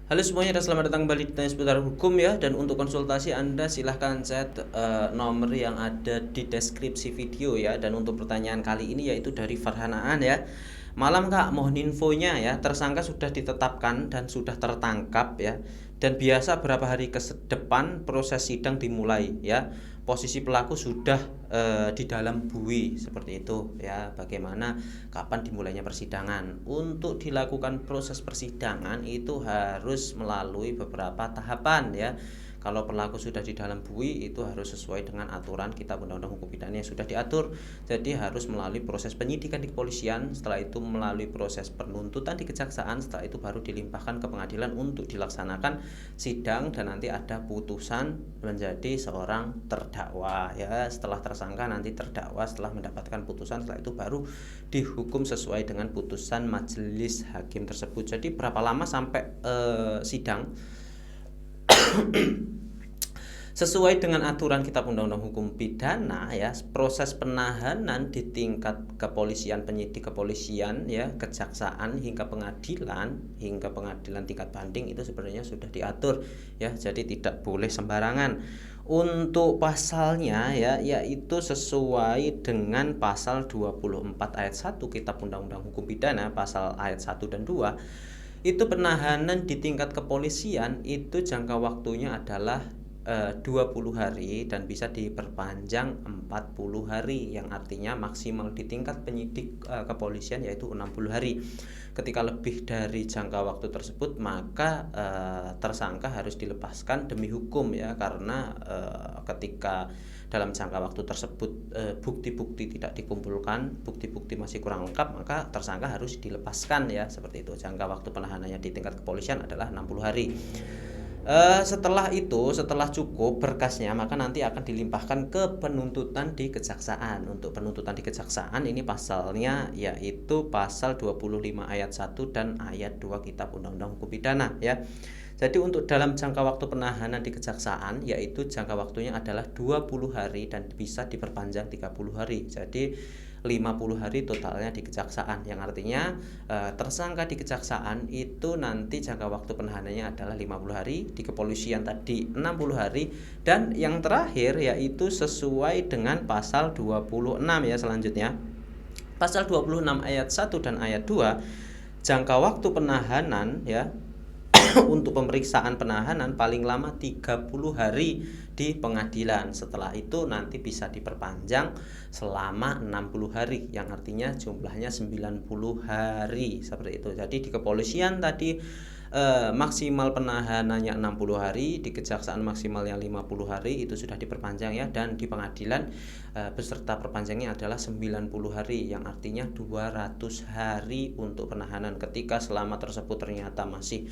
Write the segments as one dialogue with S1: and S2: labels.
S1: Halo semuanya dan selamat datang kembali di Tanya Seputar Hukum ya. Dan untuk konsultasi Anda silahkan chat nomor yang ada di deskripsi video ya. Dan untuk pertanyaan kali ini yaitu dari Farhanaan ya. Malam Kak, mohon infonya ya. Tersangka sudah ditetapkan dan sudah tertangkap ya. Dan biasa berapa hari ke depan proses sidang dimulai ya. Posisi pelaku sudah di dalam bui seperti itu ya. Bagaimana kapan dimulainya persidangan? Untuk dilakukan proses persidangan itu harus melalui beberapa tahapan ya. Kalau pelaku sudah di dalam bui itu harus sesuai dengan aturan Kitab Undang-Undang Hukum Pidana yang sudah diatur. Jadi harus melalui proses penyidikan di kepolisian, setelah itu melalui proses penuntutan di kejaksaan, setelah itu baru dilimpahkan ke pengadilan untuk dilaksanakan sidang dan nanti ada putusan menjadi seorang terdakwa ya. Setelah tersangka nanti terdakwa, setelah mendapatkan putusan, setelah itu baru dihukum sesuai dengan putusan majelis hakim tersebut. Jadi berapa lama sampai sidang? Sesuai dengan aturan Kitab Undang-Undang Hukum Pidana ya, proses penahanan di tingkat kepolisian, penyidik kepolisian ya, kejaksaan hingga pengadilan tingkat banding itu sebenarnya sudah diatur ya. Jadi tidak boleh sembarangan. Untuk pasalnya ya, yaitu sesuai dengan pasal 24 ayat 1 Kitab Undang-Undang Hukum Pidana, pasal ayat 1 dan 2, itu penahanan di tingkat kepolisian itu jangka waktunya adalah 20 hari dan bisa diperpanjang 40 hari, yang artinya maksimal di tingkat penyidik kepolisian yaitu 60 hari. Ketika lebih dari jangka waktu tersebut maka tersangka harus dilepaskan demi hukum ya, karena ketika dalam jangka waktu tersebut bukti-bukti tidak dikumpulkan, bukti-bukti masih kurang lengkap, maka tersangka harus dilepaskan ya, seperti itu. Jangka waktu penahanannya di tingkat kepolisian adalah 60 hari. Setelah itu, setelah cukup berkasnya, maka nanti akan dilimpahkan ke penuntutan di kejaksaan. Untuk penuntutan di kejaksaan ini pasalnya yaitu pasal 25 ayat 1 dan ayat 2 Kitab Undang-Undang Hukum Pidana ya. Jadi untuk dalam jangka waktu penahanan di kejaksaan yaitu jangka waktunya adalah 20 hari dan bisa diperpanjang 30 hari. Jadi 50 hari totalnya di kejaksaan, yang artinya tersangka di kejaksaan itu nanti jangka waktu penahanannya adalah 50 hari, di kepolisian tadi 60 hari, dan yang terakhir yaitu sesuai dengan pasal 26 ya. Selanjutnya pasal 26 ayat 1 dan ayat 2, jangka waktu penahanan ya untuk pemeriksaan penahanan paling lama 30 hari di pengadilan. Setelah itu nanti bisa diperpanjang selama 60 hari, yang artinya jumlahnya 90 hari seperti itu. Jadi di kepolisian tadi maksimal penahanannya 60 hari, di kejaksaan maksimalnya 50 hari, itu sudah diperpanjang ya, dan di pengadilan beserta perpanjangnya adalah 90 hari, yang artinya 200 hari untuk penahanan. Ketika selama tersebut ternyata masih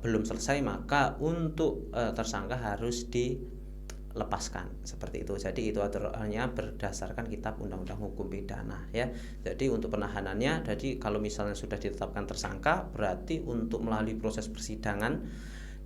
S1: belum selesai, maka untuk tersangka harus dilepaskan seperti itu. Jadi itu aturannya berdasarkan Kitab Undang-Undang Hukum Pidana ya. Jadi untuk penahanannya, jadi kalau misalnya sudah ditetapkan tersangka, berarti untuk melalui proses persidangan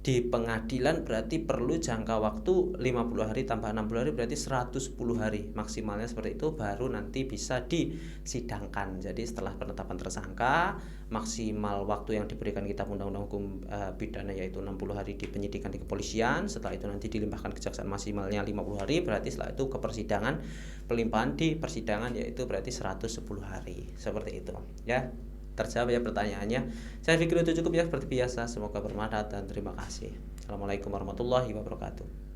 S1: di pengadilan berarti perlu jangka waktu 50 hari tambah 60 hari berarti 110 hari maksimalnya, seperti itu, baru nanti bisa disidangkan. Jadi setelah penetapan tersangka, maksimal waktu yang diberikan Kitab Undang-Undang Hukum Pidana yaitu 60 hari di penyidikan di kepolisian, setelah itu nanti dilimpahkan kejaksaan maksimalnya 50 hari, berarti setelah itu ke persidangan, pelimpahan di persidangan yaitu berarti 110 hari, seperti itu ya. Terjawab ya pertanyaannya. Saya pikir itu cukup ya, seperti biasa. Semoga bermanfaat dan terima kasih. Assalamualaikum warahmatullahi wabarakatuh.